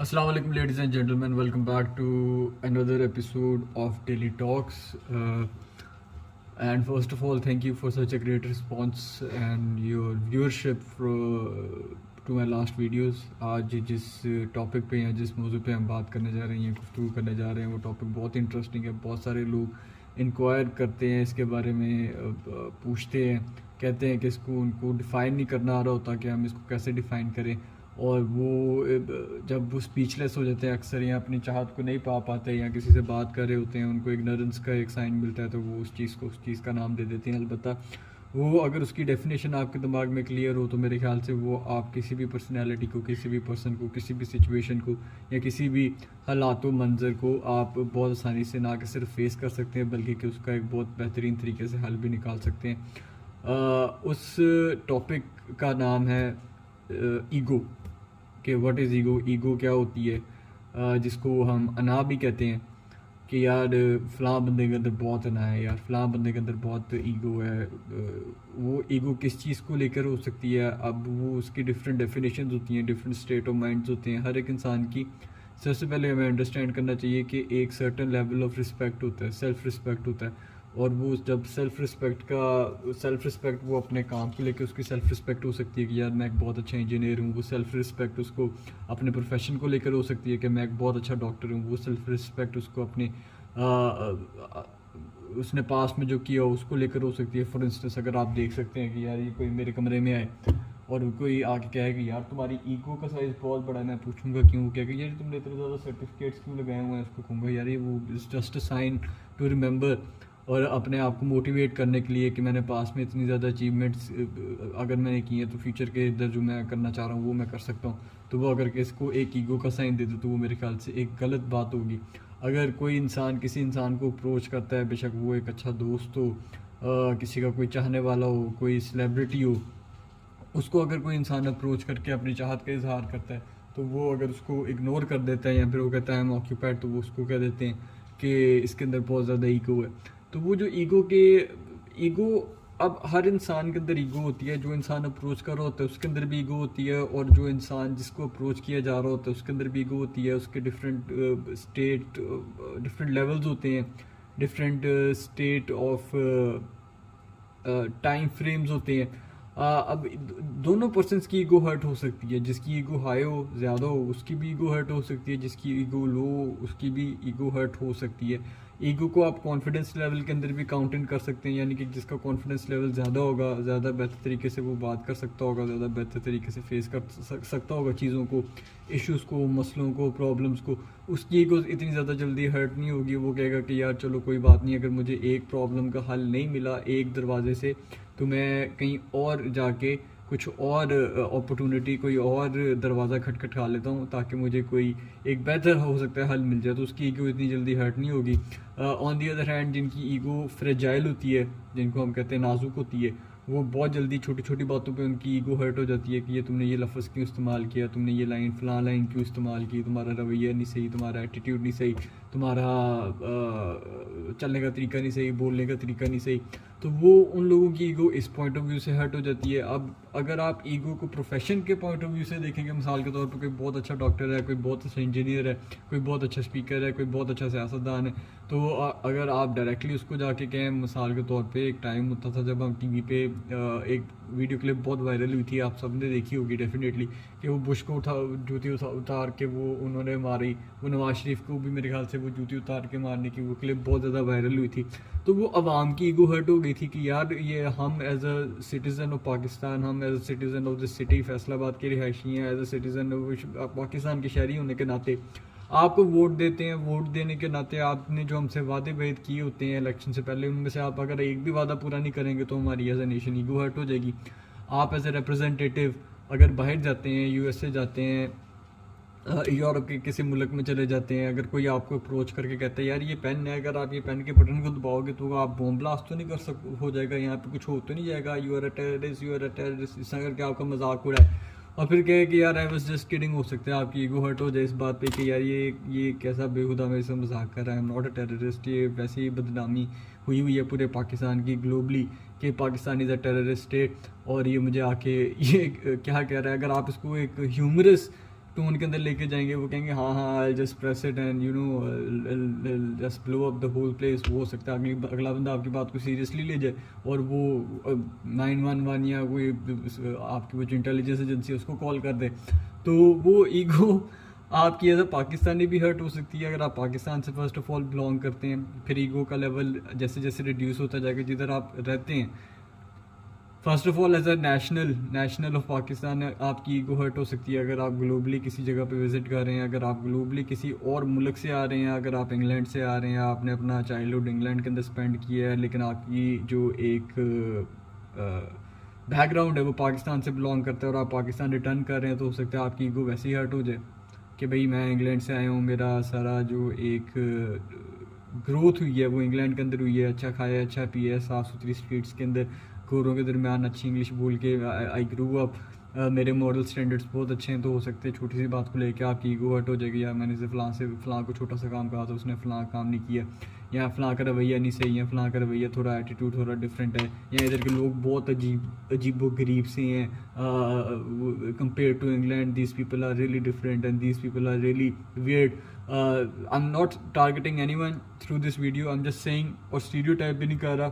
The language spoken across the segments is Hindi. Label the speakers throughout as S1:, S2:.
S1: Assalamu alaikum, ladies and gentlemen. Welcome back to another episode of Daily Talks. And first of all, thank you for such a great response and your viewership to my last videos. आज जिस टॉपिक पे या जिस मौजू पे हम बात करने जा रहे हैं, गुफ्तगू करने जा रहे हैं, वो टॉपिक बहुत इंटरेस्टिंग है. बहुत सारे लोग इंक्वायर करते हैं इसके बारे में, पूछते हैं, कहते हैं कि इसको उनको डिफ़ाइन नहीं करना आ रहा होता कि हम इसको कैसे डिफ़ाइन करें. और वो जब वो स्पीचलेस हो जाते हैं अक्सर, या अपनी चाहत को नहीं पा पाते, या किसी से बात कर रहे होते हैं, उनको इग्नोरेंस का एक साइन मिलता है, तो वो उस चीज़ का नाम दे देते हैं. अलबत्ता वो अगर उसकी डेफिनेशन आपके दिमाग में क्लियर हो तो मेरे ख्याल से वो आप किसी भी पर्सनैलिटी को, किसी भी पर्सन को, किसी भी सिचुएशन को, या किसी भी हालात मंजर को आप बहुत आसानी से ना कि सिर्फ फेस कर सकते हैं, बल्कि कि उसका एक बहुत बेहतरीन तरीके से हल भी निकाल सकते हैं. उस टॉपिक का नाम है ईगो. कि व्हाट इज़ ईगो, ईगो क्या होती है, जिसको हम अना भी कहते हैं कि यार फ़लाँ बंदे के अंदर बहुत अना है, यार फ़लाँ बंदे के अंदर बहुत ईगो है. वो ईगो किस चीज़ को लेकर हो सकती है, अब वो उसकी डिफरेंट डेफिनेशंस होती हैं, डिफरेंट स्टेट ऑफ माइंड्स होते हैं हर एक इंसान की. सबसे पहले हमें अंडरस्टैंड करना चाहिए कि एक सर्टन लेवल ऑफ रिस्पेक्ट होता है, सेल्फ़ रिस्पेक्ट होता है. और वो जब सेल्फ़ रिस्पेक्ट वो अपने काम को लेकर उसकी सेल्फ़ रिस्पेक्ट हो सकती है कि यार मैं एक बहुत अच्छा इंजीनियर हूँ. वो सेल्फ़ रिस्पेक्ट उसको अपने प्रोफेशन को लेकर हो सकती है कि मैं एक बहुत अच्छा डॉक्टर हूँ. वो सेल्फ़ रिस्पेक्ट उसको अपने उसने पास में जो किया उसको लेकर हो सकती है. फॉर इंस्टेंस अगर आप देख सकते हैं कि यार ये कोई मेरे कमरे में आए और कोई आके कहे कि यार तुम्हारी ईगो का साइज़ बहुत बड़ा है, मैं पूछूंगा क्यों, क्या कि यार तुमने इतने ज़्यादा सर्टिफिकेट्स क्यों लगाए हुए हैं. उसको कहूँगा यार ये वो is just a sign to remember, और अपने आप को मोटिवेट करने के लिए कि मैंने पास में इतनी ज़्यादा अचीवमेंट्स अगर मैंने की हैं तो फ्यूचर के इधर जो मैं करना चाह रहा हूँ वो मैं कर सकता हूँ. तो वो अगर इसको एक ईगो का साइन दे दो तो वो मेरे ख्याल से एक गलत बात होगी. अगर कोई इंसान किसी इंसान को अप्रोच करता है, बेशक वो एक अच्छा दोस्त हो, किसी का कोई चाहने वाला हो, कोई सेलिब्रिटी हो, उसको अगर कोई इंसान अप्रोच करके अपनी चाहत का इजहार करता है, तो वो अगर उसको इग्नोर कर देता है या फिर वो कहता है आई एम ऑक्यूपाइड, तो वो उसको कह देते हैं कि इसके अंदर बहुत ज़्यादा ईगो है. तो वो जो ईगो अब हर इंसान के अंदर ईगो होती है. जो इंसान अप्रोच कर रहा होता है उसके अंदर भी ईगो होती है, और जो इंसान जिसको अप्रोच किया जा रहा होता है उसके अंदर भी ईगो होती है. उसके डिफरेंट लेवल्स होते हैं, different state of time frames होते हैं. अब दोनों पर्सनस की ईगो हर्ट हो सकती है. जिसकी ईगो हाई हो, ज़्यादा हो, उसकी भी ईगो हर्ट हो सकती है. जिसकी ईगो लो हो उसकी भी ईगो हर्ट हो सकती है. ईगो को आप कॉन्फिडेंस लेवल के अंदर भी काउंट इन कर सकते हैं, यानी कि जिसका कॉन्फिडेंस लेवल ज़्यादा होगा, ज़्यादा बेहतर तरीके से वो बात कर सकता होगा, ज़्यादा बेहतर तरीके से फेस कर सकता होगा चीज़ों को, इश्यूज़ को, मसलों को, प्रॉब्लम्स को. उसकी ईगो इतनी ज़्यादा जल्दी हर्ट नहीं होगी. वो कहेगा कि यार चलो कोई बात नहीं, अगर मुझे एक प्रॉब्लम का हल नहीं मिला एक दरवाजे से तो मैं कहीं और जाके कुछ और अपॉर्चुनिटी, कोई और दरवाज़ा खटखटा लेता हूँ ताकि मुझे कोई एक बेहतर हो सकता है हल मिल जाए. तो उसकी ईगो इतनी जल्दी हर्ट नहीं होगी. ऑन दी अदर हैंड जिनकी ईगो फ्रेजाइल होती है, जिनको हम कहते हैं नाजुक होती है, वो बहुत जल्दी छोटी छोटी बातों पे उनकी ईगो हर्ट हो जाती है कि ये तुमने ये लफ्ज़ क्यों इस्तेमाल किया, तुमने ये फ़लाँ लाइन क्यों इस्तेमाल की, तुम्हारा रवैया नहीं सही, तुम्हारा एटीट्यूड नहीं सही, तुम्हारा चलने का तरीका नहीं सही, बोलने का तरीका नहीं सही. तो वो उन लोगों की ईगो इस पॉइंट ऑफ व्यू से हर्ट हो जाती है. अब अगर आप ईगो को प्रोफेशन के पॉइंट ऑफ व्यू से देखेंगे, मिसाल के तौर पर कोई बहुत अच्छा डॉक्टर है, कोई बहुत अच्छा इंजीनियर है, कोई बहुत अच्छा स्पीकर है, कोई बहुत अच्छा सियासतदान है, तो अगर आप डायरेक्टली उसको जाके कहें, मिसाल के तौर पे एक टाइम होता था जब हम टीवी पे एक वीडियो क्लिप बहुत वायरल हुई थी, आप सब ने देखी होगी डेफिनेटली, कि वो बुश को जूती उतार के वो उन्होंने मारी. वो नवाज शरीफ को भी मेरे ख्याल से वो जूती उतार के मारने की वो क्लिप बहुत ज़्यादा वायरल हुई थी. तो वो आवाम की ईगो हर्ट हो गई थी कि यार ये हम as a citizen of Pakistan, हम as a citizen of this city Faisalabad के रिहायशी हैं, as a citizen of Pakistan के शहरी होने के नाते आपको वोट देते हैं. वोट देने के नाते आपने जो हमसे वादे भेद किए होते हैं इलेक्शन से पहले, उनमें से आप अगर एक भी वादा पूरा नहीं करेंगे तो हमारी as a nation ego hurt हो जाएगी. आप एज ए रिप्रेजेंटेटिव अगर बाहर जाते हैं, यूएसए जाते हैं, यूरोप के किसी मुल्क में चले जाते हैं, अगर कोई आपको अप्रोच करके कहता है यार ये पेन है, अगर आप ये पेन के बटन को दबाओगे तो आप बॉम्ब ब्लास्ट तो नहीं हो जाएगा, यहाँ पे कुछ हो तो नहीं जाएगा, यू आर अ टेररिस्ट, इस तरह करके आपका मजाक उड़ाए और फिर कहे कि यार आई वाज जस्ट किडिंग. हो सकता है आपकी ईगो हर्ट हो जाए इस बात पे कि यार ये कैसा बेहुदा मेरे से मजाक कर रहा है, आई एम नॉट अ टेररिस्ट. ये वैसे ही बदनामी हुई है पूरे पाकिस्तान की ग्लोबली कि Pakistan is a terrorist state, और ये मुझे आके ये क्या कह रहा है. अगर आप इसको एक ह्यूमरस टोन के अंदर लेके जाएंगे, वो कहेंगे हाँ हाँ I just press it and you know just blow up the whole place. वो हो सकता है अगला बंदा आपकी बात को सीरियसली ले जाए और वो 911 या कोई आपकी वो जो इंटेलिजेंस एजेंसी है उसको कॉल कर दे। तो वो ईगो आपकी एज अ पाकिस्तानी भी हर्ट हो सकती है अगर आप पाकिस्तान से फर्स्ट ऑफ ऑल बिलोंग करते हैं। फिर ईगो का लेवल जैसे जैसे रिड्यूस होता जाएगा जिधर आप रहते हैं। First of all as a national of Pakistan आपकी ईगो हर्ट हो सकती है अगर आप ग्लोबली किसी जगह पे विजिट कर रहे हैं, अगर आप ग्लोबली किसी और मुल्क से आ रहे हैं, अगर आप इंग्लैंड से आ रहे हैं, आपने अपना चाइल्डहुड इंग्लैंड के अंदर स्पेंड किया है लेकिन आपकी जो एक बैकग्राउंड है वो पाकिस्तान से बिलोंग करता है और आप पाकिस्तान रिटर्न कर रहे हैं, तो हो सकता है आपकी ईगो वैसे ही हर्ट हो जाए कि भाई मैं इंग्लैंड से आया हूँ, मेरा सारा जो एक ग्रोथ हुई है वो इंग्लैंड के अंदर हुई है, अच्छा खाया अच्छा पिया है, साफ़ सुथरी स्ट्रीट्स के अंदर गोरों के दरमियान अच्छी इंग्लिश बोल के आई ग्रू अप, मेरे मॉरल स्टैंडर्ड्स बहुत अच्छे हैं। तो हो सकते हैं छोटी सी बात को लेकर आपकी ईगो हर्ट हो जाएगी, यार मैंने से फ़लाँ को छोटा सा काम कहा था उसने फ़लाँ काम नहीं किया, या फ़लाँ का रवैया नहीं सही है, फ़लाँ का रवैया थोड़ा एटीट्यूड थोड़ा डिफरेंट है, या इधर के लोग बहुत अजीब व गरीब से हैं compare to England, these people are really different and these people are really weird. I am not targeting anyone through this video, I am just saying, और स्टीरियोटाइप भी नहीं कर रहा,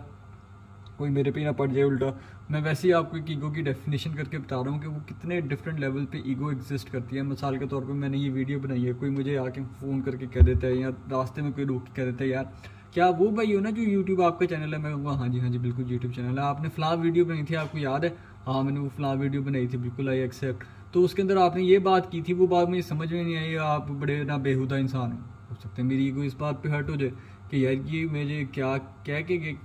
S1: कोई मेरे पे ना पड़ जाए उल्टा। मैं वैसे ही आपको एक ईगो की डेफिनेशन करके बता रहा हूँ कि वो कितने डिफरेंट लेवल पे ईगो एग्जिस्ट करती है। मिसाल के तौर पे मैंने ये वीडियो बनाई है, कोई मुझे आके फ़ोन करके कह देता है या रास्ते में कोई रोक के कह देता है यार क्या वो भाई हो ना जो यूट्यूब आपका चैनल है, मैं कहूँगा हाँ जी बिल्कुल यूट्यूब चैनल है, आपने फ़लाँ वीडियो बनाई थी आपको याद है, हाँ मैंने वो फ़लाँ वीडियो बनाई थी, बिल्कुल आई एक्सेप्ट, तो उसके अंदर आपने ये बात की थी, वो बात मुझे समझ में नहीं आई, आप बड़े ना बेहुदा इंसान हो सकते हैं मेरी ईगो इस बात पर हर्ट हो जाए कि यार ये मुझे क्या कह के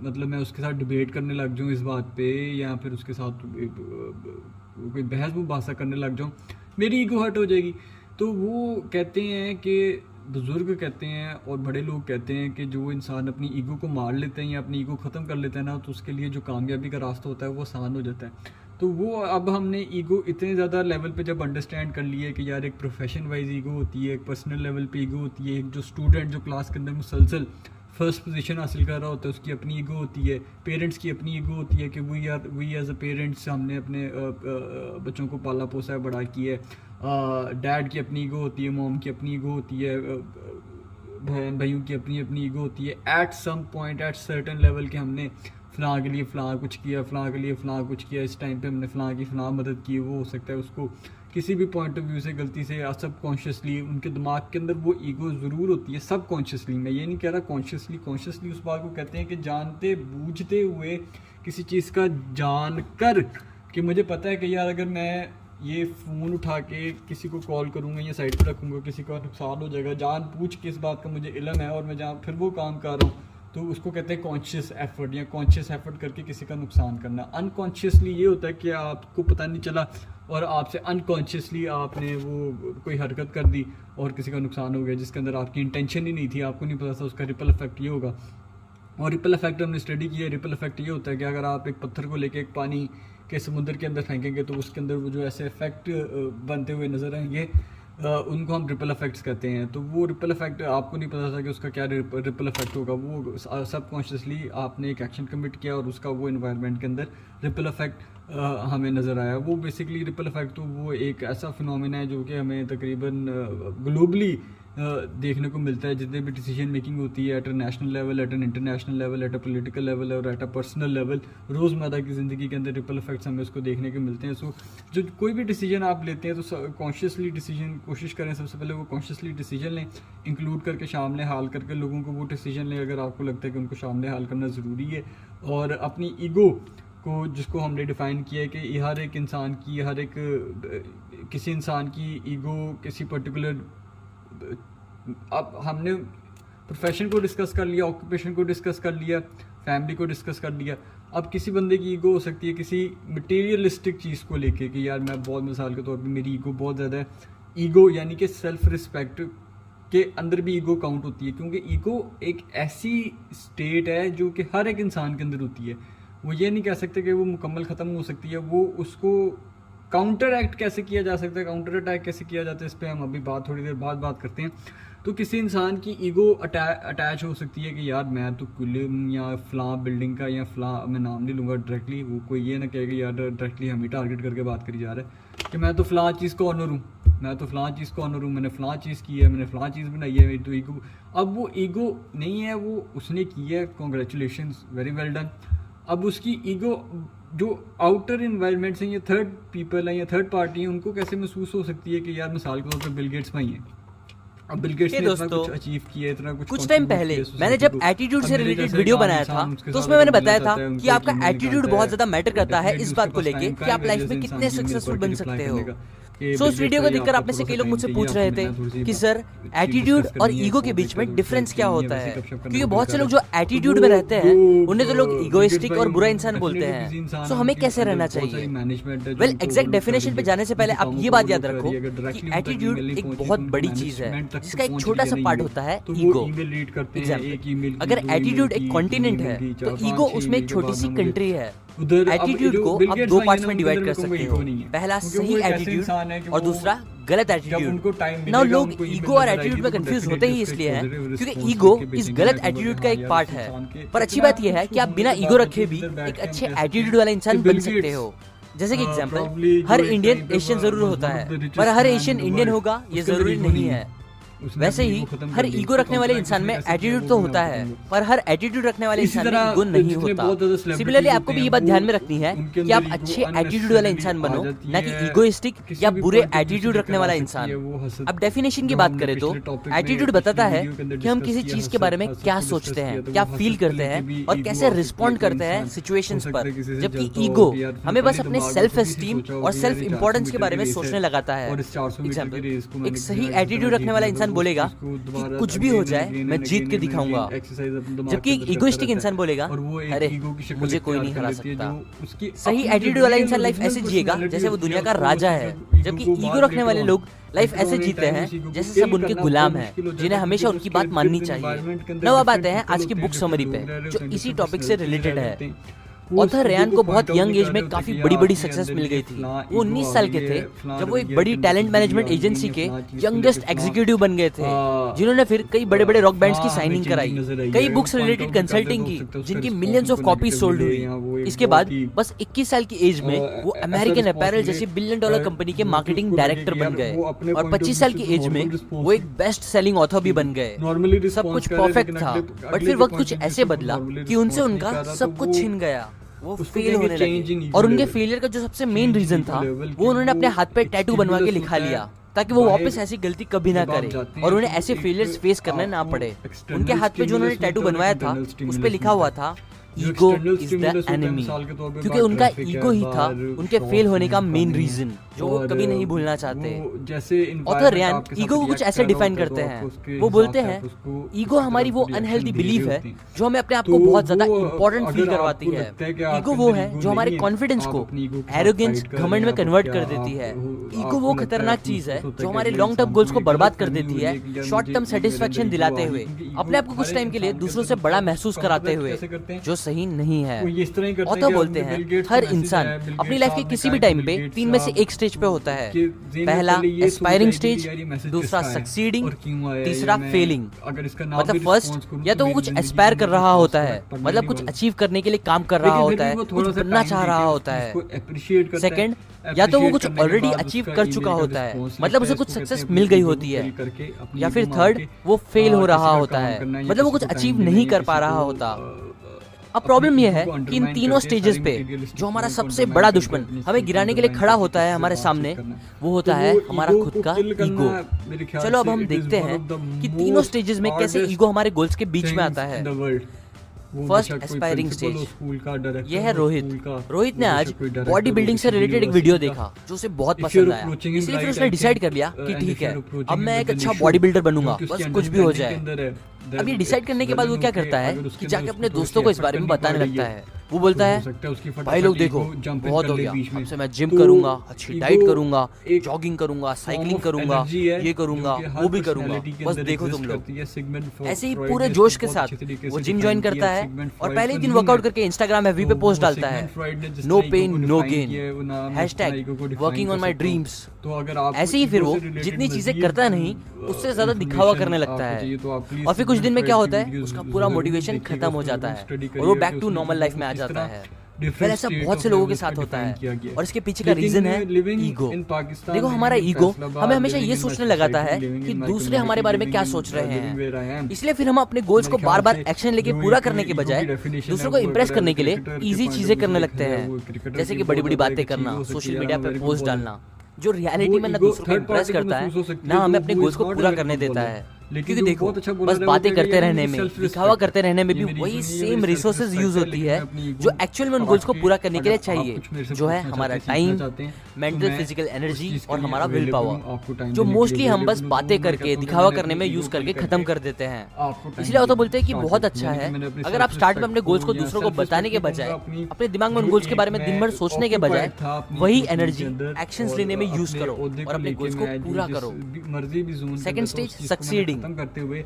S1: मतलब मैं उसके साथ डिबेट करने लग जाऊँ इस बात पे, या फिर उसके साथ कोई बहस मुबासा करने लग जाऊँ, मेरी ईगो हर्ट हो जाएगी। तो वो कहते हैं कि बुज़ुर्ग कहते हैं और बड़े लोग कहते हैं कि जो इंसान अपनी ईगो को मार लेते हैं या अपनी ईगो ख़त्म कर लेते हैं ना, तो उसके लिए जो कामयाबी का रास्ता होता है वो आसान हो जाता है। तो वो अब हमने ईगो इतने ज़्यादा लेवल पे जब अंडरस्टैंड कर लिया कि यार एक प्रोफेशन वाइज ईगो होती है, एक पर्सनल लेवल पे ईगो होती है, एक जो स्टूडेंट जो क्लास के अंदर मुसलसल फर्स्ट पोजीशन हासिल कर रहा होता है उसकी अपनी ईगो होती है, पेरेंट्स की अपनी ईगो होती है कि वी एज अ पेरेंट्स हमने अपने बच्चों को पाला पोसा है, बड़ा किया है, डैड की अपनी ईगो होती है, मॉम की अपनी ईगो होती है, बहन भाइयों की अपनी अपनी ईगो होती है, at some point at certain level के हमने फ़लाँ के लिए फ़लाँ कुछ किया, फ़लाँ के लिए फ़लाँ कुछ किया, इस टाइम पे हमने फ़लाँ की फ़लाँ मदद की, वो हो सकता है उसको किसी भी पॉइंट ऑफ व्यू से गलती से या सब कॉन्शियसली उनके दिमाग के अंदर वो ईगो ज़रूर होती है, सब कॉन्शियसली, मैं ये नहीं कह रहा कॉन्शियसली उस बात को कहते हैं कि जानते बूझते हुए किसी चीज़ का जान कर कि मुझे पता है कि यार अगर मैं ये फ़ोन उठा के किसी को कॉल करूँगा या साइड पर रखूँगा किसी का नुकसान हो जाएगा, जान पूछ के इस बात का मुझे इल्म है और मैं जहाँ फिर वो काम कर रहा हूँ, तो उसको कहते हैं कॉन्शियस एफर्ट, या कॉन्शियस एफर्ट करके किसी का नुकसान करना। अनकॉन्शियसली ये होता है कि आपको पता नहीं चला और आपसे अनकॉन्शियसली आपने वो कोई हरकत कर दी और किसी का नुकसान हो गया जिसके अंदर आपकी इंटेंशन ही नहीं थी, आपको नहीं पता था उसका रिपल इफेक्ट ये होगा। और रिपल इफेक्ट हमने स्टडी किया, रिपल इफेक्ट ये होता है कि अगर आप एक पत्थर को लेके एक पानी के समुद्र के अंदर फेंकेंगे तो उसके अंदर वो जो ऐसे इफेक्ट बनते हुए नजर आएंगे उनको हम रिपल इफेक्ट्स कहते हैं। तो वो रिपल इफेक्ट आपको नहीं पता था कि उसका क्या रिपल इफेक्ट होगा, वो सबकॉन्शियसली आपने एक एक्शन कमिट किया और उसका वो इन्वायरमेंट के अंदर रिपल इफेक्ट हमें नज़र आया। वो बेसिकली रिपल इफेक्ट तो वो एक ऐसा फिनोमेना है जो कि हमें तकरीबन ग्लोबली देखने को मिलता है। जितने भी डिसीजन मेकिंग होती है at a national level, at an international level, at a political level और एट अ पर्सनल लेवल, रोज़मर्रा की ज़िंदगी के अंदर रिपल इफेक्ट्स हमें उसको देखने को मिलते हैं। सो जो कोई भी डिसीजन आप लेते हैं तो कॉन्शियसली डिसीजन कोशिश करें, सबसे पहले वो कॉन्शियसली डिसीजन लें, इंक्लूड करके सामने हाल करके लोगों को वो डिसीजन लें अगर आपको लगता है कि उनको सामने हाल करना ज़रूरी है। और अपनी ईगो को, जिसको हमने डिफ़ाइन किया है कि हर एक इंसान की, हर एक किसी इंसान की ईगो किसी पर्टिकुलर, अब हमने प्रोफेशन को डिस्कस कर लिया, ऑक्यूपेशन को डिस्कस कर लिया, फैमिली को डिस्कस कर लिया। अब किसी बंदे की ईगो हो सकती है किसी मटेरियलिस्टिक चीज़ को लेके कि यार मैं बहुत, मिसाल के तौर पे मेरी ईगो बहुत ज़्यादा है। ईगो यानी कि सेल्फ रिस्पेक्ट के अंदर भी ईगो काउंट होती है, क्योंकि ईगो एक ऐसी स्टेट है जो कि हर एक इंसान के अंदर होती है। वो ये नहीं कह सकते कि वो मुकम्मल ख़त्म हो सकती है, वो उसको काउंटर एक्ट कैसे किया जा सकता है, काउंटर अटैक कैसे किया जाता है, इस पर हम अभी थोड़ी देर बाद बात करते हैं। तो किसी इंसान की ईगो अटैच हो सकती है कि यार मैं तो कुल्लम या फ़लाँ बिल्डिंग का या फ़लाँ, मैं नाम नहीं लूँगा डायरेक्टली, वो कोई ये ना कहेगा यार डायरेक्टली हम ही टारगेट करके बात करी जा रहा है कि मैं तो फ़लाँ चीज़ का ऑनर हूँ, मैं तो फलां चीज़ का ऑनर हूँ, मैंने फलां चीज़ की है, मैंने फलां चीज़ बनाई है, मेरी तो ईगो। अब वो ईगो नहीं है, वो उसने की है, कॉन्ग्रेचुलेशंस, वेरी वेल डन। अब उसकी ईगो जो आउटर इन्वायरमेंट से या थर्ड पीपल हैं या थर्ड पार्टी हैं, उनको कैसे महसूस हो सकती है कि यार मिसाल के तौर पर बिल गेट्स भाई हैं, अब बिल गेट्स ने इतना कुछ अचीव किया, इतना
S2: कुछ टाइम पहले मैंने जब एटीट्यूड से रिलेटेड वीडियो बनाया था तो उसमें मैंने बताया था कि आपका एटीट्यूड बहुत ज्यादा मैटर करता है इस बात को लेके कि आप लाइफ में कितने सक्सेसफुल बन सकते हो। सो इस वीडियो को देखकर आप में से कई लोग मुझसे पूछ रहे थे कि सर एटीट्यूड और ईगो के बीच में डिफरेंस क्या होता है, क्योंकि बहुत से लोग जो एटीट्यूड में रहते हैं उन्हें तो लोग इगोइस्टिक और बुरा इंसान बोलते हैं। सो हमें कैसे रहना चाहिए? वेल, एग्जैक्ट डेफिनेशन पे जाने से पहले आप ये बात याद रखो कि एटीट्यूड एक बहुत बड़ी चीज है जिसका एक छोटा सा पार्ट होता है ईगो। एग्जाम्पल, अगर एटीट्यूड एक कॉन्टिनेंट है तो ईगो उसमें एक छोटी सी कंट्री है। एटीट्यूड को आप दो पार्ट्स में डिवाइड कर सकते हो, पहला सही एटीट्यूड और दूसरा गलत एटीट्यूड। नाउ लोग ईगो और एटीट्यूड में कंफ्यूज होते ही इसलिए हैं क्योंकि ईगो इस गलत एटीट्यूड का एक पार्ट है। पर अच्छी बात यह है कि आप बिना ईगो रखे भी एक अच्छे एटीट्यूड वाला इंसान बन सकते हो। जैसे कि एग्जांपल, हर इंडियन एशियन जरूर होता है पर हर एशियन इंडियन होगा ये जरूरी नहीं है। वैसे ही हर ईगो रखने वाले इंसान में एटीट्यूड तो होता है पर हर एटीट्यूड रखने वाले इंसान में ईगो नहीं होता। सिमिलरली आपको भी ये बात ध्यान में रखनी है कि आप अच्छे एटीट्यूड वाला इंसान बनो, ना कि ईगोइस्टिक या बुरे एटीट्यूड रखने वाला इंसान। अब डेफिनेशन की बात करें तो एटीट्यूड बताता है कि हम किसी चीज के बारे में क्या सोचते हैं, क्या फील करते हैं और कैसे रिस्पॉन्ड करते हैं सिचुएशंस पर, जबकि ईगो हमें बस अपने सेल्फ एस्टीम और सेल्फ इंपॉर्टेंस के बारे में सोचने लगाता है। एग्जाम्पल, एक सही एटीट्यूड रखने वाला इंसान बोलेगा कि कुछ भी हो जाए मैं जीत के दिखाऊंगा, जबकि एक इगोइस्टिक इंसान बोलेगा अरे मुझे कोई नहीं हरा सकता। सही एटीट्यूड वाला इंसान लाइफ ऐसे जिएगा जैसे वो दुनिया का राजा है, जबकि ईगो रखने वाले लोग लाइफ ऐसे जीते हैं जैसे सब उनके गुलाम हैं जिन्हें हमेशा उनकी बात माननी चाहिए। नौ अब आते हैं आज की बुक समरी पे जो इसी टॉपिक से रिलेटेड है। ऑथर रेयान को बहुत यंग एज में काफी बड़ी बड़ी सक्सेस मिल गई थी। वो 19 साल के थे जब वो एक बड़ी टैलेंट मैनेजमेंट एजेंसी के यंगेस्ट एग्जीक्यूटिव बन गए थे, जिन्होंने फिर कई बड़े बड़े रॉक बैंड्स की साइनिंग कराई, कई बुक्स रिलेटेड कंसल्टिंग की जिनकी मिलियंस ऑफ कॉपीज सोल्ड हुई। इसके बाद बस 21 साल की एज में वो अमेरिकन अपैरल जैसी $1 बिलियन कंपनी के मार्केटिंग डायरेक्टर बन गए और 25 साल की एज में वो एक बेस्ट सेलिंग ऑथर भी बन गए। सब कुछ परफेक्ट था बट फिर वक्त कुछ ऐसे बदला कि उनसे उनका सब कुछ छिन गया। वो फेल होने लगे और उनके फेलियर का जो सबसे मेन रीजन था वो उन्होंने अपने हाथ पे टैटू बनवा के लिखा लिया ताकि वो वापस ऐसी गलती कभी ना करे और उन्हें ऐसे फेलियर्स फेस करने ना पड़े। उनके हाथ पे जो उन्होंने टैटू बनवाया था उस पे लिखा हुआ था ईगो इज द एनिमी, क्योंकि उनका ईगो ही था उनके फेल होने का मेन रीजन जो वो कभी नहीं भूलना चाहते। ऑथर रेयान ईगो को कुछ ऐसे डिफाइन करते हैं। वो बोलते हैं ईगो हमारी वो अनहेल्दी बिलीफ है जो हमें अपने आप को बहुत ज्यादा इंपॉर्टेंट फील करवाती है। ईगो वो है जो हमारे कॉन्फिडेंस को एरोगेंस घमंड में कन्वर्ट कर देती है। ईगो वो खतरनाक चीज है जो हमारे लॉन्ग टर्म गोल्स को बर्बाद कर देती है, शॉर्ट टर्म सेटिस्फेक्शन दिलाते हुए, अपने आप को कुछ टाइम के लिए दूसरों से बड़ा महसूस कराते हुए, जो सही नहीं है। ऑथर बोलते हैं हर इंसान अपनी लाइफ के किसी भी टाइम पे 3 में से एक स्टेज पे होता है। पहला एस्पायरिंग स्टेज, दूसरा सक्सीडिंग, तीसरा फेलिंग। मतलब फर्स्ट या तो वो कुछ एस्पायर कर रहा होता है, मतलब कुछ अचीव करने के लिए काम कर रहा होता है, कुछ बनना चाह रहा होता है। सेकंड, या तो वो कुछ ऑलरेडी अचीव कर चुका होता है, मतलब उसे कुछ सक्सेस मिल गई होती है। या फिर थर्ड, वो फेल हो रहा होता है, मतलब वो कुछ अचीव नहीं कर पा रहा होता। अब प्रॉब्लम यह है कि इन तीनों स्टेजेस पे जो हमारा सबसे बड़ा दुश्मन हमें गिराने के लिए खड़ा होता है हमारे सामने, वो होता है हमारा खुद का ईगो। चलो अब हम देखते हैं कि तीनों स्टेजेस में कैसे ईगो हमारे गोल्स के बीच में आता है। फर्स्ट एस्पायरिंग स्टेज, यह है रोहित। रोहित ने आज बॉडी बिल्डिंग से रिलेटेड एक वीडियो देखा जो उसे बहुत पसंद आया, इसलिए फिर उसने डिसाइड कर लिया कि ठीक है अब मैं एक अच्छा बॉडी बिल्डर बनूंगा, बस कुछ भी हो जाए। अब ये डिसाइड करने के बाद वो क्या करता है कि जाके अपने दोस्तों को इस बारे में बताने लगता है। वो बोलता है भाई लोग देखो बहुत हो गया, अब से मैं जिम करूंगा, अच्छी डाइट करूंगा, जॉगिंग करूंगा, साइकिलिंग करूंगा, ये करूंगा, वो भी करूंगा, बस देखो तुम लोग। ऐसे ही पूरे जोश के साथ वो जिम ज्वाइन करता है और पहले ही दिन वर्कआउट करके इंस्टाग्राम एफबी पे पोस्ट डालता है, no pain no gain, #working on my dreams. ऐसे ही फिर वो जितनी चीजें करता नहीं उससे ज्यादा दिखावा करने लगता है और फिर कुछ दिन में क्या होता है उसका पूरा मोटिवेशन खत्म हो जाता है और वो बैक टू नॉर्मल लाइफ में आ जाता है।
S1: different
S2: ऐसा
S1: state
S2: बहुत
S1: of
S2: से लोगों के
S1: levels
S2: साथ
S1: पे
S2: होता
S1: define किया
S2: है
S1: गया है।
S2: और इसके पीछे का
S1: लेकिन
S2: रीजन है
S1: living
S2: ईगो।
S1: in Pakistan,
S2: देखो
S1: living
S2: हमारा
S1: in
S2: ईगो
S1: Faisalabad,
S2: हमें हमेशा
S1: living
S2: ये
S1: in my
S2: सोचने लगाता है
S1: society, living
S2: कि
S1: in my
S2: दूसरे हमारे
S1: community,
S2: बारे में
S1: living
S2: क्या
S1: in,
S2: सोच रहे
S1: living where I
S2: हैं,
S1: am।
S2: इसलिए फिर हम अपने गोल्स
S1: मेरे
S2: को
S1: ख्याल
S2: बार बार
S1: से
S2: एक्शन लेके
S1: जो
S2: पूरा
S1: एक
S2: करने के
S1: ईगो की
S2: बजाय
S1: definition
S2: दूसरों
S1: है,
S2: को
S1: वो
S2: इम्प्रेस
S1: अगर
S2: करने के लिए
S1: क्रिकेटर के
S2: इजी
S1: point
S2: चीजें
S1: of view
S2: करने
S1: से
S2: लगते
S1: देखा जाए,
S2: हैं,
S1: वो क्रिकेटर
S2: जैसे
S1: की
S2: कि बड़ी
S1: बहुत
S2: बड़ी
S1: ज़्यादा
S2: बातें
S1: एक achieve
S2: करना,
S1: हो सकती
S2: सोशल
S1: है,
S2: मीडिया पे
S1: हमारे को
S2: पोस्ट
S1: बहुत
S2: डालना, जो रियलिटी
S1: वो
S2: में ना
S1: ईगो
S2: दूसरों को
S1: थर्ड
S2: इम्प्रेस
S1: पार्टी को
S2: करता
S1: महसूस हो
S2: है
S1: सकती
S2: ना
S1: है,
S2: हमें
S1: तो
S2: अपने
S1: वो
S2: गोल्स
S1: इज
S2: को
S1: नॉट
S2: पूरा
S1: अ
S2: करने
S1: वेरी गुड
S2: देता
S1: बॉलर।
S2: है।
S1: लेकिन
S2: क्योंकि
S1: जो
S2: देखो
S1: बहुत अच्छा
S2: बस
S1: बॉलर है वो
S2: बातें
S1: कहेगा
S2: करते
S1: यार
S2: रहने
S1: मेरी
S2: में,
S1: सेल्फ
S2: दिखावा
S1: रिस्पेक्ट
S2: करते रहने में भी
S1: ये मेरी
S2: वही
S1: जो ये
S2: सेम
S1: मेरी
S2: रिसोर्सेज
S1: सेल्फ
S2: यूज
S1: रिस्पेक्ट
S2: होती
S1: है,
S2: है
S1: लेकिन मैं अपनी ईगो
S2: जो एक्चुअल में उन गोल्स को
S1: काट के
S2: पूरा करने के लिए
S1: अगर आप
S2: चाहिए,
S1: कुछ मेरे से
S2: जो है
S1: पूछना
S2: हमारा
S1: चाहते हैं, सीखना
S2: टाइम,
S1: चाहते हैं, तो
S2: मेंटल
S1: मैं
S2: फिजिकल
S1: उस
S2: एनर्जी
S1: चीज़ के
S2: और
S1: लिए
S2: हमारा विल
S1: available
S2: पावर,
S1: हूँ, आपको time
S2: जो
S1: देने के
S2: मोस्टली
S1: लिए
S2: हम बस
S1: available हूँ।
S2: बातें
S1: तो मैं
S2: करके
S1: कहता हूँ कि
S2: दिखावा
S1: मैंने
S2: करने में
S1: अपनी
S2: यूज
S1: ईगो
S2: करके
S1: कम
S2: खत्म
S1: करके
S2: कर देते हैं।
S1: आपको time
S2: इसलिए तो बोलते हैं कि
S1: देना
S2: बहुत
S1: start
S2: अच्छा
S1: किया।
S2: है
S1: मैंने अपनी
S2: अगर आप
S1: self
S2: स्टार्ट में अपने
S1: respect
S2: गोल्स को
S1: को या
S2: दूसरों को
S1: self
S2: बताने के
S1: respect को
S2: बजाय
S1: अपनी
S2: अपने दिमाग में उन
S1: जो
S2: गोल्स के
S1: एक
S2: बारे में दिन भर
S1: मैं
S2: सोचने के बजाय
S1: occupied था अपनी
S2: वही
S1: company
S2: एनर्जी
S1: के अंदर
S2: एक्शंस
S1: और
S2: लेने में यूज
S1: अपने
S2: करो
S1: ओहदे
S2: और अपने
S1: लेके
S2: गोल्स को
S1: मैं
S2: पूरा
S1: जिस
S2: करो।
S1: मर्जी भी जोन
S2: सेकंड स्टेज सक्सीडिंग।
S1: खत्म करते हुए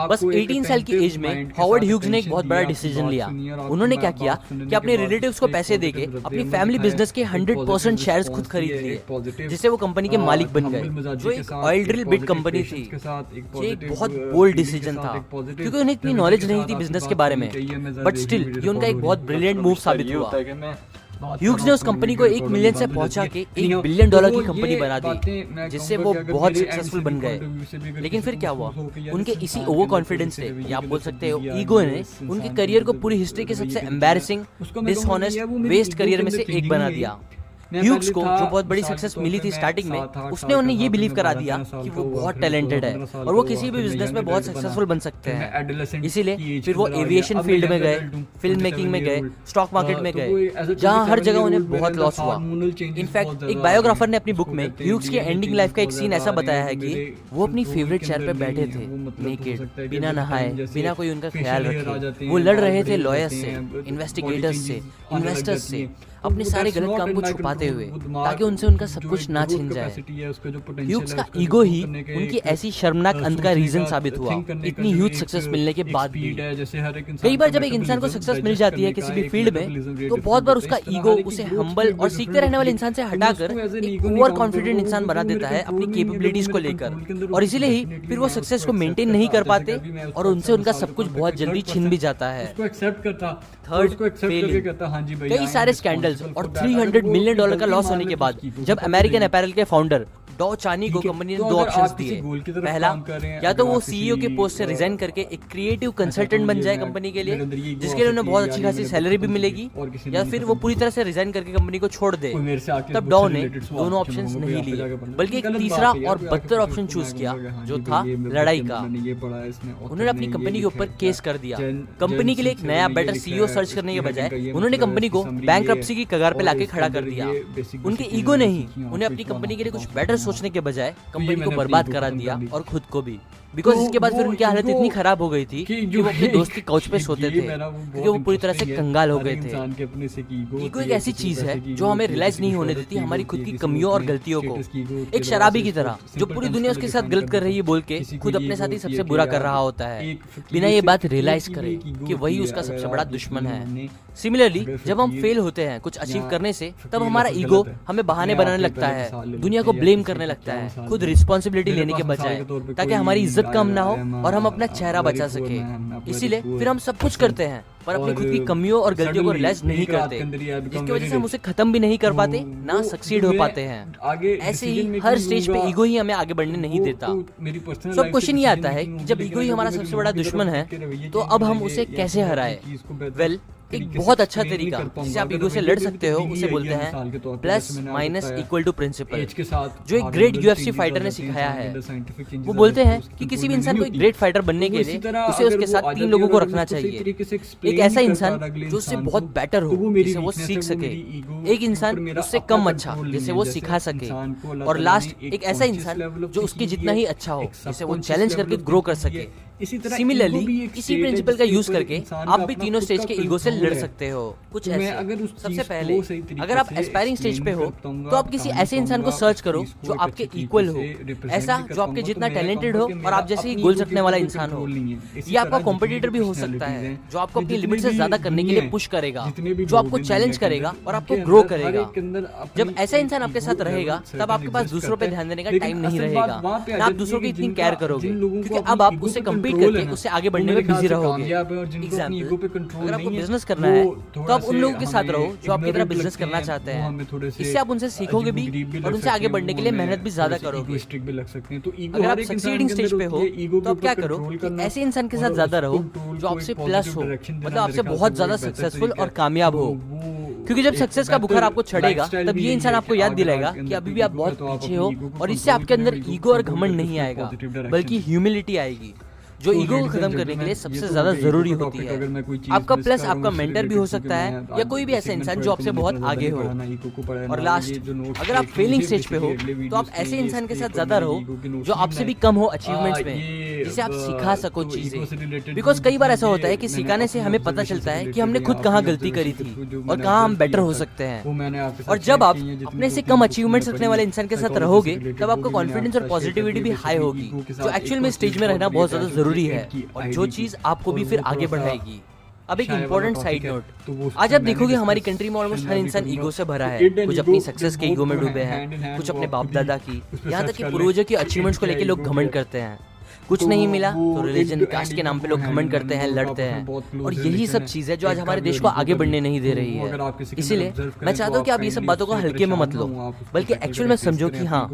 S2: बस 18 साल की एज में हॉवर्ड ह्यूग्स ने एक बहुत बड़ा डिसीजन लिया। उन्होंने क्या किया कि अपने रिलेटिव्स को पैसे देके अपनी फैमिली बिजनेस के 100% शेयर्स खुद खरीद लिए, जिससे वो कंपनी के मालिक बन गए, जो एक ऑयल ड्रिल बिग कंपनी थी। ये एक बहुत बोल्ड डिसीजन था क्योंकि उन्हें इतनी नॉलेज नहीं थी बिजनेस के बारे में, बट स्टिल ये उनका एक बहुत ब्रिलियंट मूव साबित हुआ। ह्यूग्स ने उस कंपनी को 1 मिलियन से पहुंचा के $1 बिलियन की कंपनी बना दी, जिससे वो बहुत सक्सेसफुल बन गए। लेकिन फिर क्या हुआ, उनके इसी ओवर कॉन्फिडेंस से या आप बोल सकते हो ईगो ने उनके करियर को पूरी हिस्ट्री के सबसे एम्बैरेसिंग, डिसऑनेस्ट, वेस्ट करियर में से एक बना दिया। ह्यूग्स को जो बहुत बड़ी सक्सेस मिली थी स्टार्टिंग में, उसने उन्हें ये बिलीव करा दिया कि वो बहुत टैलेंटेड है और वो किसी भी बिजनेस में बहुत सक्सेसफुल बन सकते हैं। इसीलिए फिर वो एविएशन फील्ड में गए, फिल्म मेकिंग में गए, स्टॉक मार्केट में गए, जहां हर जगह उन्हें बहुत लॉस हुआ। इनफैक्ट एक बायोग्राफर ने अपनी बुक में ह्यूग्स की एंडिंग लाइफ का एक सीन ऐसा बताया है कि वो अपनी फेवरेट चेयर पे बैठे थे, नेकेड, बिना नहाए, बिना कोई उनका ख्याल रखे। वो लड़ रहे थे लॉयर्स से, इन्वेस्टिगेटर्स से, इन्वेस्टर्स से, अपने सारे गलत काम को छुपाते हुए, ताकि उनसे उनका सब कुछ ना छिन जाए। ह्यूग्स का ईगो ही उनकी ऐसी शर्मनाक अंत का रीजन साबित हुआ, इतनी ह्यूज सक्सेस मिलने के बाद भी। कई बार जब एक इंसान को सक्सेस मिल जाती है किसी भी फील्ड में, तो बहुत बार उसका ईगो उसे हम्बल और सीखते रहने वाले इंसान से हटाकर एक ओवर कॉन्फिडेंट इंसान बना देता है अपनी कैपेबिलिटीज को लेकर, और इसीलिए ही फिर वो सक्सेस को मेंटेन नहीं कर पाते और उनसे उनका सब कुछ बहुत जल्दी छिन भी जाता है। Third, failing. कई सारे स्कैंडल्स और $300 मिलियन का लॉस होने के बाद जब अमेरिकन अपैरल के फाउंडर डॉ चानी को कंपनी ने 2 ऑप्शंस दिए। पहला, या तो वो सीईओ के पोस्ट से रिजाइन करके एक क्रिएटिव कंसल्टेंट बन जाए कंपनी के लिए, जिसके लिए उन्हें बहुत अच्छी खासी सैलरी भी मिलेगी, या फिर वो पूरी तरह से रिजाइन करके कंपनी को छोड़ दे। तब डॉ ने दोनों ऑप्शंस नहीं लिए, बल्कि एक तीसरा और बदतर ऑप्शन चूज किया, जो था लड़ाई का। उन्होंने अपनी कंपनी के ऊपर केस कर दिया। कंपनी के लिए एक नया बेटर सीईओ सर्च करने के बजाय उन्होंने कंपनी को बैंकरप्सी की कगार पे लाके खड़ा कर दिया। उनके ईगो ने ही उन्हें अपनी कंपनी के लिए कुछ बेटर सोचने के बजाय कंपनी को बर्बाद करा दिया और खुद को भी। बिकॉज इसके बाद फिर उनकी हालत इतनी खराब हो गई थी कि वो अपने दोस्त की काउच पे सोते थे, क्योंकि वो पूरी तरह से कंगाल हो गए थे। ईगो एक ऐसी चीज है जो हमें रियलाइज नहीं होने देती हमारी खुद की कमियों और गलतियों को। एक शराबी की तरह जो पूरी दुनिया उसके साथ गलत कर रही है बोल के खुद अपने साथ ही सबसे बुरा कर रहा होता है, बिना ये बात रियलाइज करे कि वही उसका सबसे बड़ा दुश्मन है। सिमिलरली जब हम फेल होते हैं कुछ अचीव करने से, तब हमारा ईगो हमें बहाने बनाने लगता है, दुनिया को ब्लेम करने लगता है, खुद रिस्पॉन्सिबिलिटी लेने के बजाय, ताकि हमारी इज्जत कम ना हो और हम अपना चेहरा बचा सके। इसीलिए फिर हम सब कुछ करते हैं पर अपनी खुद की कमियों और गलतियों को रियलाइज नहीं करते, जिसकी वजह से हम उसे खत्म भी नहीं कर पाते, ना सक्सीड हो पाते हैं। ऐसे ही हर स्टेज पे ईगो ही हमें आगे बढ़ने नहीं देता। सब क्वेश्चन ये आता है कि जब ईगो ही हमारा सबसे बड़ा दुश्मन है, तो अब हम उसे कैसे हराए? वेल, एक बहुत अच्छा तरीका जिससे आप ईगो से लड़ सकते हो उसे बोलते हैं plus minus equal to principle, जो एक ग्रेट यूएफसी फाइटर ने सिखाया है। वो बोलते हैं कि किसी भी इंसान को एक ग्रेट फाइटर बनने के लिए उसे उसके साथ 3 लोगों को रखना चाहिए। एक ऐसा इंसान जो उससे बहुत बेटर हो, जिसे वो सीख सके, एक इंसान उससे कम अच्छा जिसे वो सिखा सके, और लास्ट एक ऐसा इंसान जो उसके जितना ही अच्छा हो, जिसे वो चैलेंज करके ग्रो कर सके। सिमिलरली इसी प्रिंसिपल का यूज करके आप भी तीनों स्टेज के ईगो से लड़ सकते हो। कुछ ऐसे, सबसे पहले अगर आप एस्पायरिंग स्टेज पे हो तो आप किसी ऐसे इंसान को सर्च करो जो आपके इक्वल हो, ऐसा जो आपके जितना टैलेंटेड हो और आप जैसे ही गोल्स रखने वाला इंसान हो। ये आपका कॉम्पिटिटर भी हो सकता है, जो आपको अपनी लिमिट से ज्यादा करने के लिए पुश करेगा, जो आपको चैलेंज करेगा और आपको ग्रो करेगा। जब ऐसा इंसान आपके साथ रहेगा तब आपके पास दूसरों पे ध्यान देने का टाइम नहीं रहेगा, ना आप दूसरों की इतनी केयर करोगे, क्योंकि अब आप उससे कम्पीट ट्रैफिक करके उससे आगे बढ़ने में बिजी रहोगे। एग्जाम्पल, अगर आपको बिजनेस करना है तो आप उन लोगों के साथ रहो जो आपकी तरह बिजनेस करना चाहते हैं। इससे आप उनसे सीखोगे भी और उनसे आगे बढ़ने के लिए मेहनत भी ज्यादा करोगे। अगर आप सक्सीडिंग स्टेज पे हो तो आप क्या करो कि ऐसे इंसान के साथ ज्यादा रहो जो आपसे प्लस हो, मतलब आपसे बहुत ज्यादा सक्सेसफुल और कामयाब हो। क्योंकि जब सक्सेस का बुखार आपको चढ़ेगा तब ये इंसान आपको याद दिलाएगा कि अभी भी आप बहुत पीछे हो, और इससे आपके अंदर ईगो और घमंड नहीं आएगा बल्कि ह्यूमिलिटी आएगी, जो ईगो को खत्म करने के लिए सबसे ज्यादा जरूरी होती है। आपका प्लस आपका मेंटर भी हो सकता है या कोई भी ऐसा इंसान जो आपसे बहुत आगे हो। और लास्ट, अगर आप फेलिंग स्टेज पे हो तो आप ऐसे इंसान के साथ ज्यादा रहो जो आपसे भी कम हो अचीवमेंट्स में, जिसे आप सिखा सको चीजें। बिकॉज कई बार ऐसा होता है कि सिखाने से हमें पता चलता है कि हमने खुद कहाँ गलती करी थी और कहाँ हम बेटर हो सकते हैं। और जब आप अपने से कम अचीवमेंट्स रखने वाले इंसान के साथ रहोगे तब आपका कॉन्फिडेंस और पॉजिटिविटी भी हाई होगी, जो एक्चुअल में स्टेज में रहना बहुत ज्यादा जरूरी है और जो चीज आपको भी फिर आगे बढ़ाएगी। अब एक इम्पोर्टेंट साइड नोट, आज आप देखोगे हमारी कंट्री में ऑलमोस्ट हर इंसान ईगो से भरा है। कुछ अपनी सक्सेस के ईगो में डूबे हैं, कुछ अपने बाप दादा की, यहाँ तक कि पूर्वजों की अचीवमेंट्स को लेकर लोग घमंड करते हैं। कुछ नहीं मिला तो रिलीजन, कास्ट के नाम पे लोग घमंड करते हैं, लड़ते हैं, और यही सब चीजें जो आज हमारे देश को आगे बढ़ने नहीं दे रही है। इसीलिए मैं चाहता हूँ कि आप ये सब बातों को हल्के में मत लो, बल्कि एक्चुअल में समझो कि हाँ,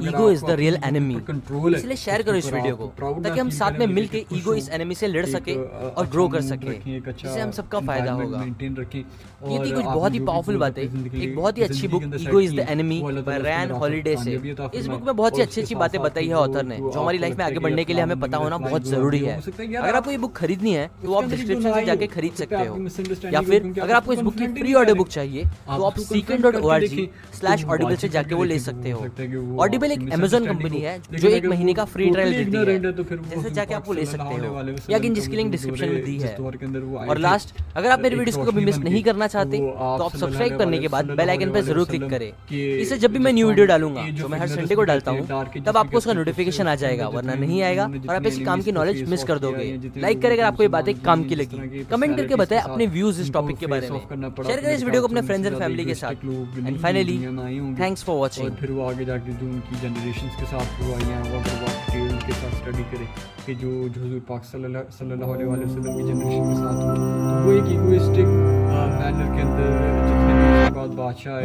S2: ego is the real enemy. इसलिए शेयर करो इस वीडियो को ताकि हम साथ में मिलकर ईगो इस एनिमी से लड़ सके और ग्रो कर सके, जिससे हम सबका फायदा होगा। ये थी कुछ बहुत ही पावरफुल बातें एक बहुत ही अच्छी book ego is the enemy by Ryan Holiday से। इस बुक में बहुत ही अच्छी अच्छी बातें बताई है ऑथर ने, जो हमारी लाइफ में आगे बढ़ने के लिए हमें पता होना बहुत जरूरी है। अगर आपको ये बुक खरीदनी है तो आप डिस्क्रिप्शन से जाके खरीद सकते हो, या फिर अगर आपको इस बुक की फ्री ऑडियो बुक चाहिए तो आप seeker.org/audible से जाके वो ले सकते हो। ऑडिबल एक अमेज़न कंपनी है जो 1 महीने का फ्री ट्रायल देती है, जैसे जाके आप वो ले सकते हो, या जिसकी लिंक डिस्क्रिप्शन में दी है। और लास्ट, अगर आप मेरे वीडियोस को कभी मिस नहीं करना चाहते तो आप सब्सक्राइब करने के बाद बेल आइकन पर जरूर क्लिक करें। इससे जब भी मैं न्यू वीडियो डालूंगा, जो मैं हर संडे को डालता हूँ, तब आपको उसका नोटिफिकेशन आ जाएगा, वरना नहीं आएगा और आप ऐसी काम की नॉलेज मिस कर दोगे। लाइक करें अगर आपको ये बातें काम की लगी, कमेंट करके बताएं अपने व्यूज इस टॉपिक के बारे में, शेयर करें इस वीडियो को अपने फ्रेंड्स एंड फैमिली के साथ। And finally thanks for watching.
S1: फिर वो आगे जाके जो उनकी जनरेशंस के साथ हुआ या डिटेल के साथ स्टडी करें कि जो हुजूर पाक सल्लल्लाहु अलैहि वसल्लम की जनरेशन के साथ हुआ, तो वो एक इगोइस्टिक मैनर के अंदर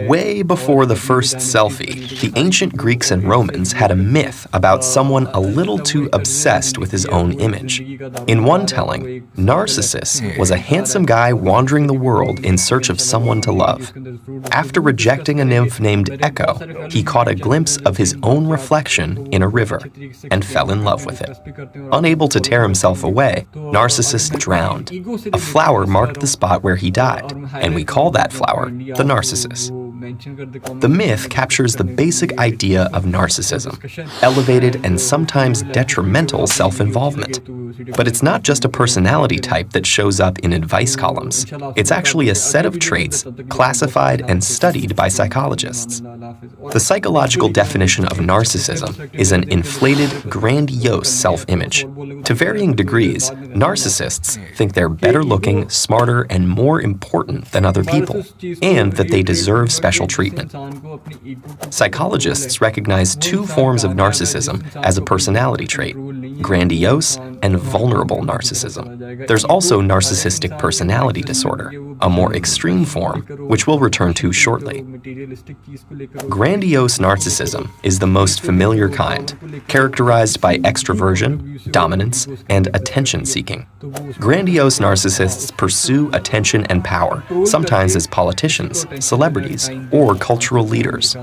S3: Way before the first selfie, the ancient Greeks and Romans had a myth about someone a little too obsessed with his own image. In one telling, Narcissus was a handsome guy wandering the world in search of someone to love. After rejecting a nymph named Echo, he caught a glimpse of his own reflection in a river and fell in love with it. Unable to tear himself away, Narcissus drowned. A flower marked the spot where he died, and we call that flower the Narcissus. The myth captures the basic idea of narcissism, elevated and sometimes detrimental self-involvement. But it's not just a personality type that shows up in advice columns. It's actually a set of traits classified and studied by psychologists. The psychological definition of narcissism is an inflated, grandiose self-image. To varying degrees, narcissists think they're better looking, smarter, and more important than other people, and that they deserve special treatment. Psychologists recognize two forms of narcissism as a personality trait: grandiose and vulnerable narcissism. There's also narcissistic personality disorder, a more extreme form, which we'll return to shortly. Grandiose narcissism is the most familiar kind, characterized by extroversion, dominance, and attention-seeking. Grandiose narcissists pursue attention and power, sometimes as politicians, celebrities, or cultural leaders.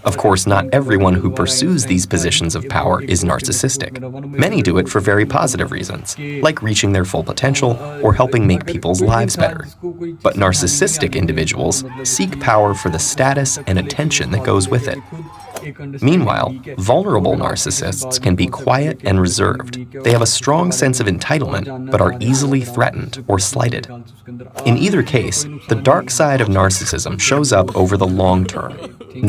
S3: Of course, not everyone who pursues these positions of power is narcissistic. Many do it for very positive reasons, like reaching their full potential or helping make people's lives better. But narcissistic individuals seek power for the status and attention that goes with it. Meanwhile, vulnerable narcissists can be quiet and reserved. They have a strong sense of entitlement, but are easily threatened or slighted. In either case, the dark side of narcissism shows up over the long term.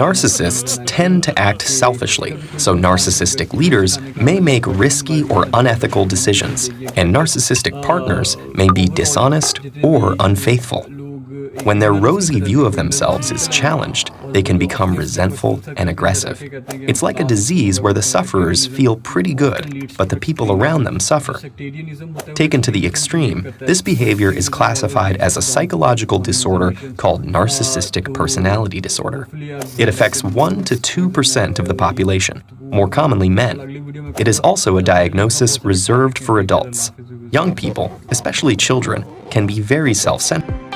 S3: Narcissists tend to act selfishly, so narcissistic leaders may make risky or unethical decisions, and narcissistic partners may be dishonest or unfaithful. When their rosy view of themselves is challenged, They can become resentful and aggressive. It's like a disease where the sufferers feel pretty good, but the people around them suffer. Taken to the extreme, this behavior is classified as a psychological disorder called narcissistic personality disorder. It affects 1 to 2% of the population, more commonly men. It is also a diagnosis reserved for adults. Young people, especially children, can be very self-centered.